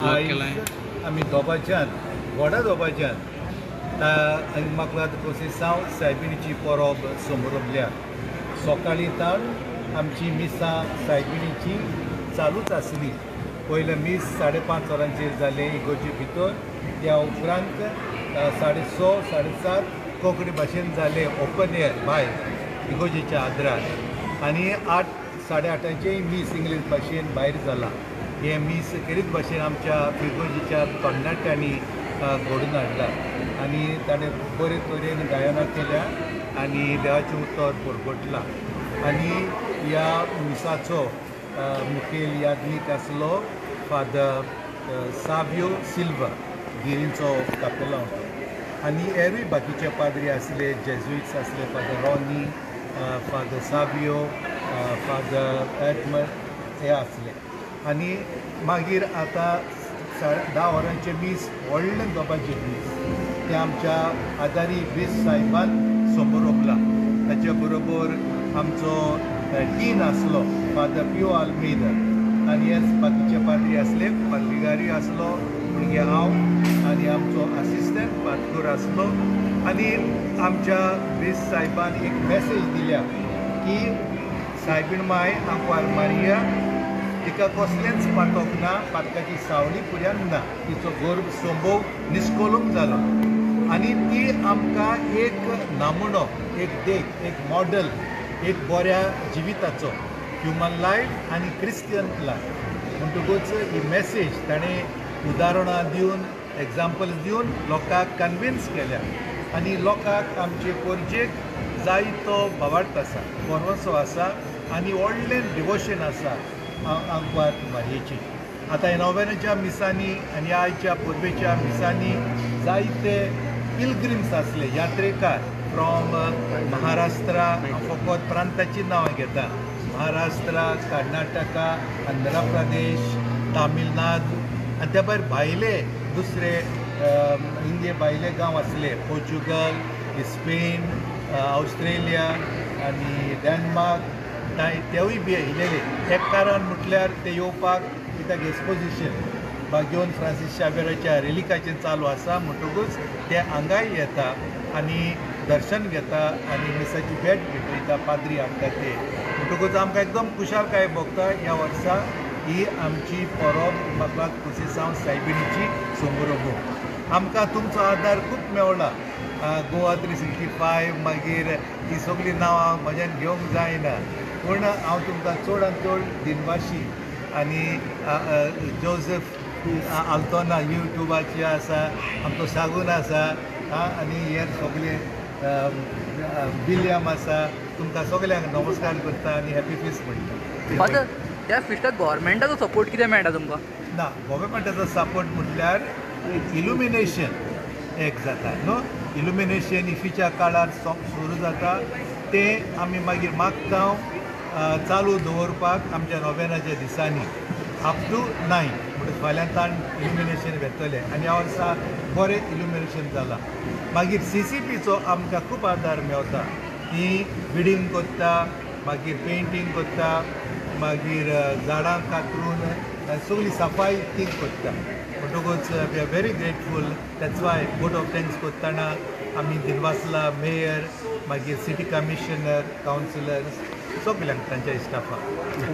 आयज आमी दोबाच्यान व्हडा दोबाच्यान इमाकुलाद कोसेसांव सायबिणीची परब समोरल्या सकाळी ताण आमची मिसां सायबिणीची चालूच आसली. पयलें मीस 5:30 वरांचेर जालें इगोर्जे भितर. त्या उपरांत 6:30 7:30 कोंकणी भाशेन जालें ओपन एअर भायर इगोर्जेच्या आदरार. आनी 8 8:30 मीस इंग्लीश भाशेन भायर जाला. हे मीस खेरीत भाशेन आमच्या इगोर्जेच्या तरणाट्यांनी घडोवन हाडला. आनी ताणें बरे तरेन गायनां केल्या आनी देवाचें उतर परगटलां. आनी ह्या मिसाचो मुखेल यादनीक आसलो फादर सावियो सिल्वा गिरींचो कापेलांव. आनी हेरूय बाकीचे पाद्री आसले, जेजुइट्स आसले, father Ronnie, father Savio, father Edmund हे आसले. आनी मागीर आतां 10 वरांचे मीस व्हडलें दोबाचें मीस तें आमच्या आदारी बेस साहेबान समोर ओपला. ताच्या बरोबर आमचो डीन आसलो फादर पियो आल्मेदा आनी हेच बाकीचे पाद्री आसले. पाद्रीगारी आसलो म्हणजे हांव आनी आमचो असिस्टंट पातकूर आसलो. आनी आमच्या बेस साहेबान एक मॅसेज दिल्या की सायबीण माय आंकवार मारिया तिका कसलेंच पातोक ना, पातकाची सावळी पुर्यान ना, तिचो गर्भ संभोग निश्कोलूंक जालो. आनी ती आमकां एक नामुनो, एक देख, एक मॉडल, एक बऱ्या जिविताचो ह्युमन लायफ आनी क्रिस्टियन लायफ म्हणटकूच ही मॅसेज ताणें उदाहरणां दिवन एग्जाम्पल्स दिवन लोकांक कन्विन्स केल्या. आनी लोकांक आमचे पोरजेक जायतो भावार्थ आसा, परवसो आसा आनी व्हडलें डिवोशन आसा आंकवार मारयेची. आतां नोव्हेनाच्या मिसांनी आनी आयच्या पुर्वेच्या मिसांनी जायते पिलग्रिम्स आसले, यात्रेकार फ्रॉम महाराष्ट्रा. हांव फकत प्रांताची नांवां घेता. महाराष्ट्रा, कर्नाटका, आंध्र प्रदेश, तामिळनाडू आनी त्या भायर भायले दुसरे इंडिये भायले गांव आसले, पोर्चुगल, स्पेन, ऑस्ट्रेलिया आनी डेन्मार्क तेवूय बी येयलेले. एक कारण म्हटल्यार ते येवपाक कित्याक एक्सपोजिशन घेवन फ्रांसीस शावेराच्या रेलिकाचेर चालू आसा म्हणटकूच ते हांगाय येता आनी दर्शन घेता आनी मिसाची भेट घेतयता, पाद्री हाडटा ते. म्हणटकूच आमकां एकदम खुशालकाय भोगता ह्या वर्सा ही आमची परब इमाकुलाद कोसेसांव सायबिणीची समारंभ. आमकां तुमचो आदार खूब मेवला. गोवा 365 मागीर ही सगळीं नांवां म्हज्यान घेवंक जायना, पूण हांव तुमकां चड आनी चड दिनवाशी आनी जोझफ आल्तोना यूट्यूबाची आसा, आमचो सागून आसा आनी हे सगळे विलियम आसा, तुमकां सगळ्यांक नमस्कार करता आनी हॅपी फिस्ट म्हणटा. त्या फिस्टाक गव्हर्मेंटाचो सपोर्ट कितें मेळटा तुमकां? ना, गव्हर्मेंटाचो सपोर्ट म्हटल्यार इल्युमिनेशन एक जाता न्हू. इल्युमिनेशन इफीच्या काळार सुरू जाता तें आमी मागीर मागता चालू दवरपाक आमच्या नोव्हेनाच्या दिसांनी अप टू 9 म्हणटच फाल्यांतान इल्युमिनेशन वेतले आनी ह्या वर्सा बरें इल्युमिनेशन जालां. मागीर CCPचो आमकां खूब आदार मेवता. ती बिडिंग करता, मागीर पेंटींग करता, मागीर झाडां कातरून सगळी सफाई ती करता. म्हणटकूच we are very grateful. That's why vote of thanks करतना आमी दिनवासला मेयर, मागीर सिटी कमिशनर, कावन्सिलर्स सगळ्यांक तांच्या स्टाफाक